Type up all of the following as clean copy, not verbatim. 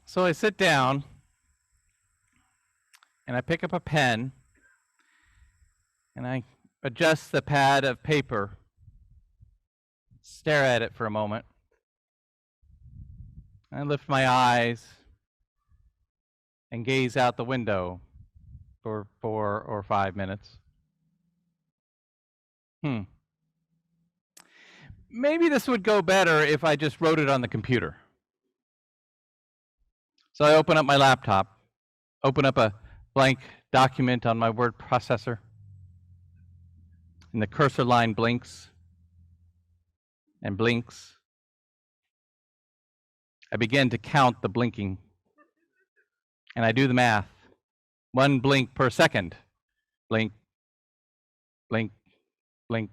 So I sit down and I pick up a pen and I adjust the pad of paper, stare at it for a moment. I lift my eyes and gaze out the window for 4 or 5 minutes. Maybe this would go better if I just wrote it on the computer. So I open up my laptop, open up a blank document on my word processor, and the cursor line blinks and blinks. I begin to count the blinking, and I do the math. 1 blink per second. Blink, blink, blink.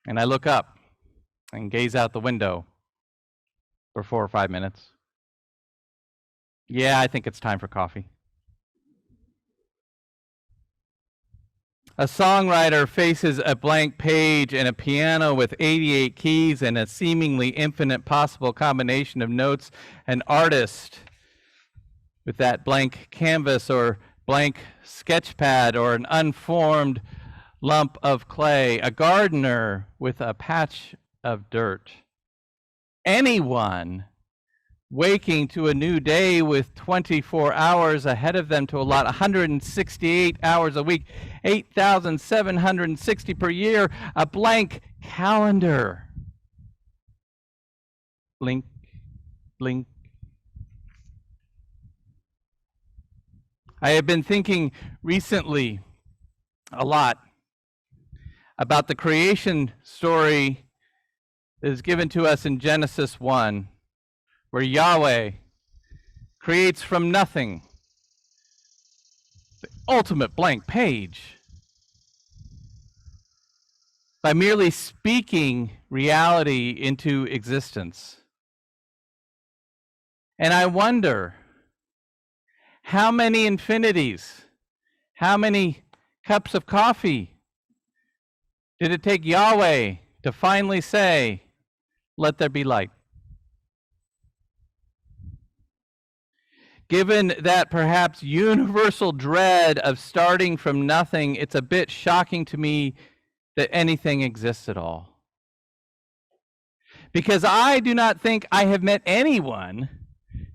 And I look up and gaze out the window for 4 or 5 minutes. Yeah, I think it's time for coffee. A songwriter faces a blank page and a piano with 88 keys and a seemingly infinite possible combination of notes. An artist with that blank canvas or blank sketch pad or an unformed lump of clay. A gardener with a patch of dirt. Anyone waking to a new day with 24 hours ahead of them to allot 168 hours a week, 8,760 per year, a blank calendar. Blink, blink. I have been thinking recently a lot about the creation story that is given to us in Genesis 1. Where Yahweh creates from nothing, the ultimate blank page, by merely speaking reality into existence. And I wonder, how many infinities, how many cups of coffee did it take Yahweh to finally say, "Let there be light"? Given that perhaps universal dread of starting from nothing, it's a bit shocking to me that anything exists at all. Because I do not think I have met anyone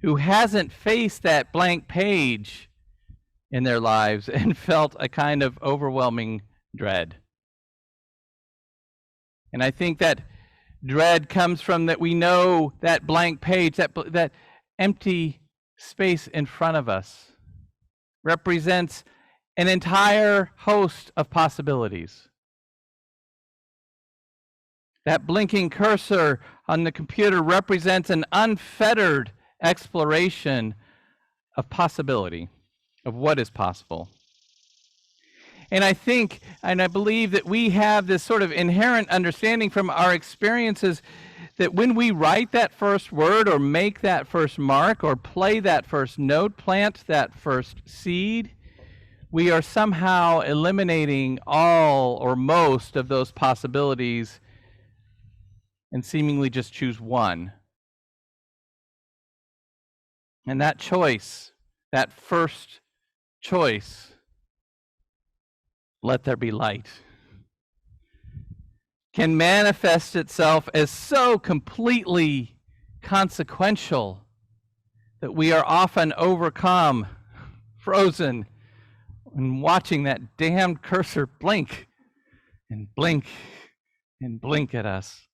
who hasn't faced that blank page in their lives and felt a kind of overwhelming dread. And I think that dread comes from that we know that blank page, that empty space in front of us represents an entire host of possibilities. That blinking cursor on the computer represents an unfettered exploration of possibility, of what is possible. And I think, and I believe that we have this sort of inherent understanding from our experiences that when we write that first word or make that first mark or play that first note, plant that first seed, we are somehow eliminating all or most of those possibilities and seemingly just choose one. And that choice, that first choice, let there be light, can manifest itself as so completely consequential that we are often overcome, frozen, and watching that damned cursor blink and blink and blink at us.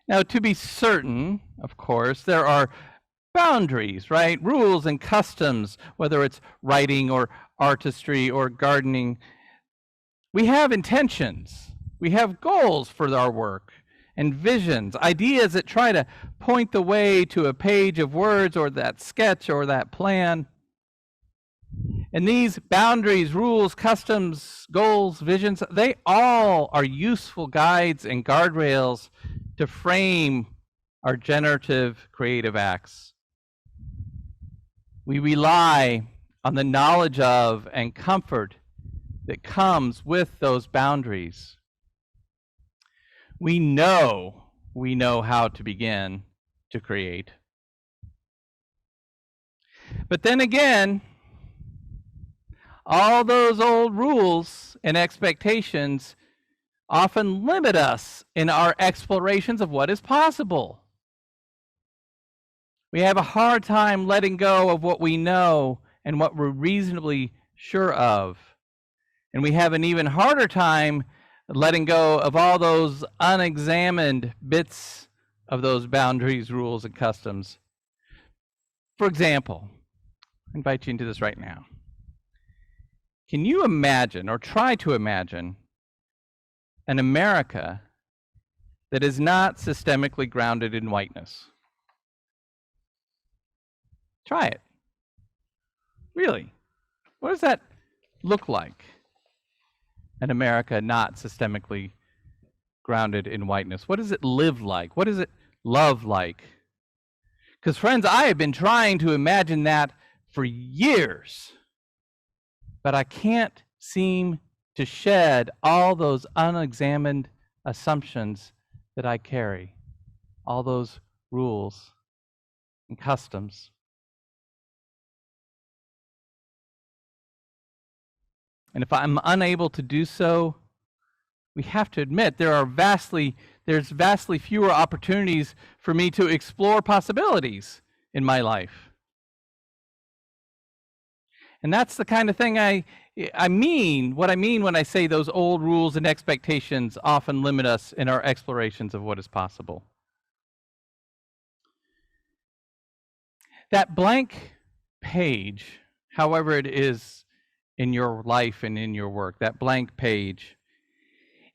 Now, to be certain, of course, there are boundaries, right? Rules and customs, whether it's writing or artistry or gardening. We have intentions. We have goals for our work and visions, ideas that try to point the way to a page of words or that sketch or that plan. And these boundaries, rules, customs, goals, visions, they all are useful guides and guardrails to frame our generative creative acts. We rely on the knowledge of and comfort that comes with those boundaries. We know we know how to begin to create. But then again, all those old rules and expectations often limit us in our explorations of what is possible. We have a hard time letting go of what we know and what we're reasonably sure of. And we have an even harder time letting go of all those unexamined bits of those boundaries, rules, and customs. For example, I invite you into this right now. Can you imagine, or try to imagine, an America that is not systemically grounded in whiteness? Try it. Really. What does that look like? An America not systemically grounded in whiteness. What does it live like? What does it love like? Because friends, I have been trying to imagine that for years, but I can't seem to shed all those unexamined assumptions that I carry, all those rules and customs. And if I'm unable to do so, we have to admit there's vastly fewer opportunities for me to explore possibilities in my life. And that's the kind of thing I mean when I say those old rules and expectations often limit us in our explorations of what is possible. That blank page, however it is in your life and in your work, that blank page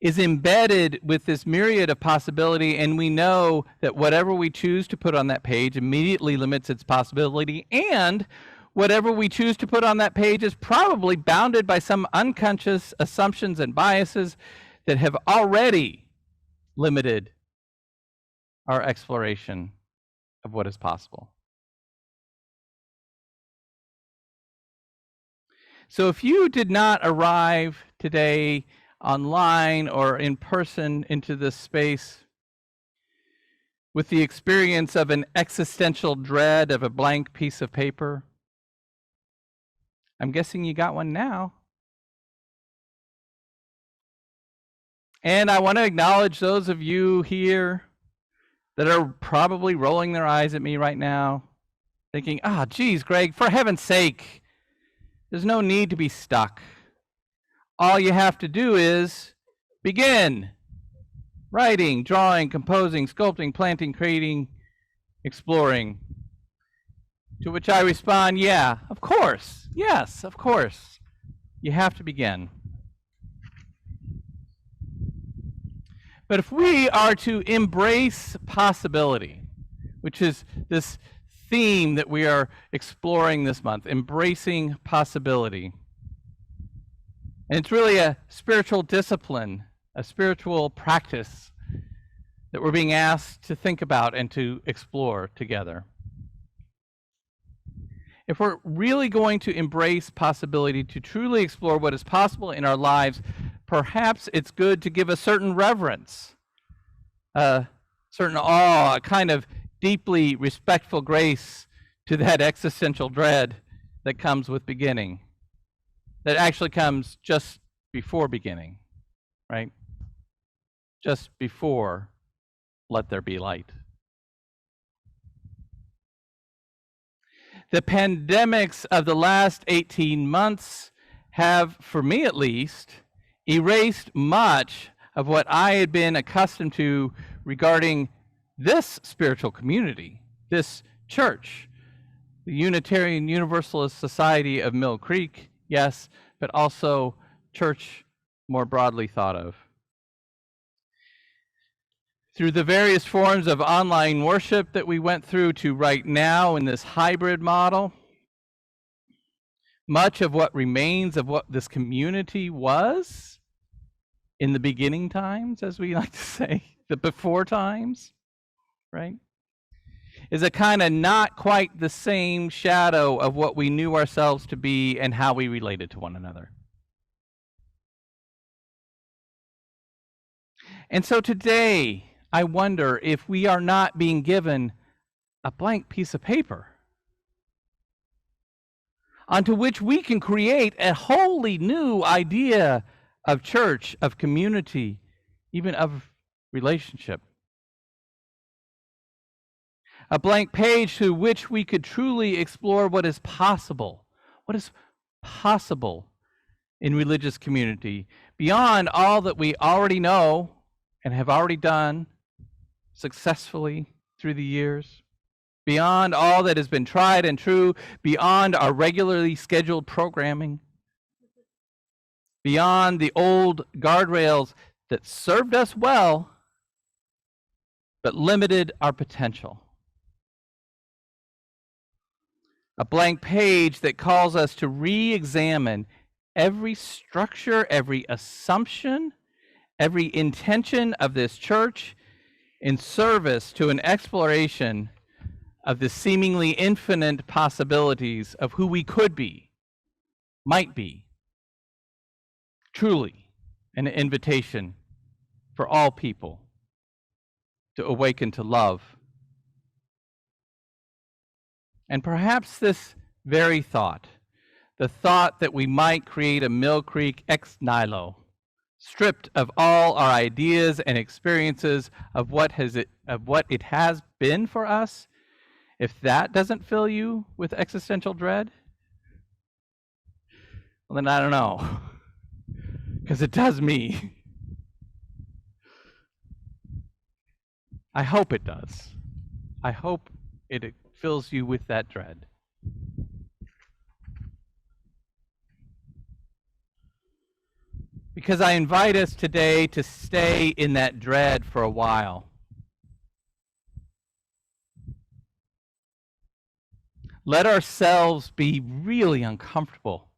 is embedded with this myriad of possibility, and we know that whatever we choose to put on that page immediately limits its possibility, and whatever we choose to put on that page is probably bounded by some unconscious assumptions and biases that have already limited our exploration of what is possible. So if you did not arrive today online or in person into this space with the experience of an existential dread of a blank piece of paper, I'm guessing you got one now. And I want to acknowledge those of you here that are probably rolling their eyes at me right now, thinking, geez, Greg, for heaven's sake, there's no need to be stuck. All you have to do is begin writing, drawing, composing, sculpting, planting, creating, exploring. To which I respond, yeah, of course. Yes, of course. You have to begin. But if we are to embrace possibility, which is this theme that we are exploring this month, embracing possibility, and it's really a spiritual discipline, a spiritual practice that we're being asked to think about and to explore together. If we're really going to embrace possibility, to truly explore what is possible in our lives, perhaps it's good to give a certain reverence, a certain awe, a kind of deeply respectful grace to that existential dread that comes with beginning, that actually comes just before beginning, right? Just before let there be light. The pandemics of the last 18 months have, for me at least, erased much of what I had been accustomed to regarding this spiritual community, this church, the Unitarian Universalist Society of Mill Creek, yes, but also church more broadly thought of. Through the various forms of online worship that we went through to right now in this hybrid model, much of what remains of what this community was in the beginning times, as we like to say, the before times, right, is a kind of not quite the same shadow of what we knew ourselves to be and how we related to one another. And so today, I wonder if we are not being given a blank piece of paper onto which we can create a wholly new idea of church, of community, even of relationship. A blank page through which we could truly explore what is possible in religious community, beyond all that we already know and have already done successfully through the years, beyond all that has been tried and true, beyond our regularly scheduled programming, beyond the old guardrails that served us well but limited our potential. A blank page that calls us to re-examine every structure, every assumption, every intention of this church in service to an exploration of the seemingly infinite possibilities of who we could be, might be. Truly an invitation for all people to awaken to love. And perhaps this very thought, the thought that we might create a Mill Creek ex nihilo, stripped of all our ideas and experiences of what it has been for us, if that doesn't fill you with existential dread, well, then I don't know, because it does me. I hope it does. I hope it fills you with that dread. Because I invite us today to stay in that dread for a while. Let ourselves be really uncomfortable.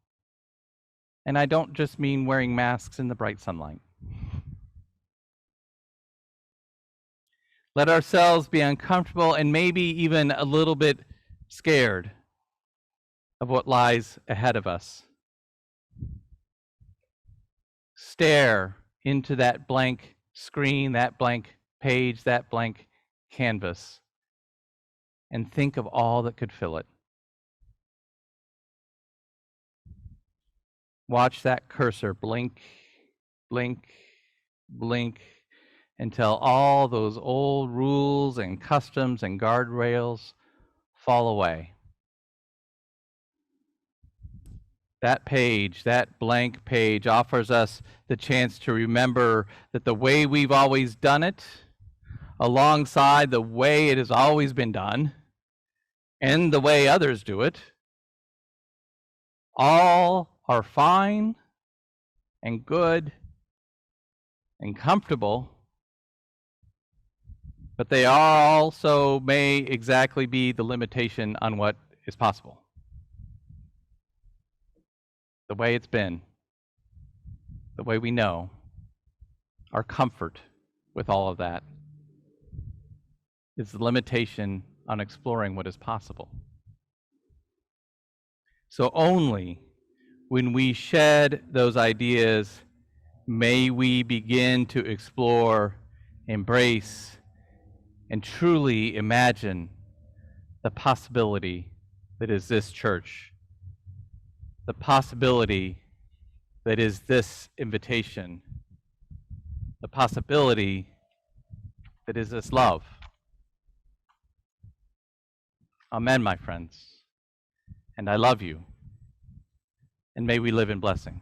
And I don't just mean wearing masks in the bright sunlight. Let ourselves be uncomfortable and maybe even a little bit scared of what lies ahead of us. Stare into that blank screen, that blank page, that blank canvas, and think of all that could fill it. Watch that cursor blink, blink, blink, until all those old rules and customs and guardrails fall away. That page, that blank page, offers us the chance to remember that the way we've always done it, alongside the way it has always been done, and the way others do it, all are fine and good and comfortable, but they also may exactly be the limitation on what is possible. The way it's been, the way we know, our comfort with all of that is the limitation on exploring what is possible. So only when we shed those ideas may we begin to explore, embrace, and truly imagine the possibility that is this church, the possibility that is this invitation, the possibility that is this love. Amen, my friends. And I love you. And may we live in blessing.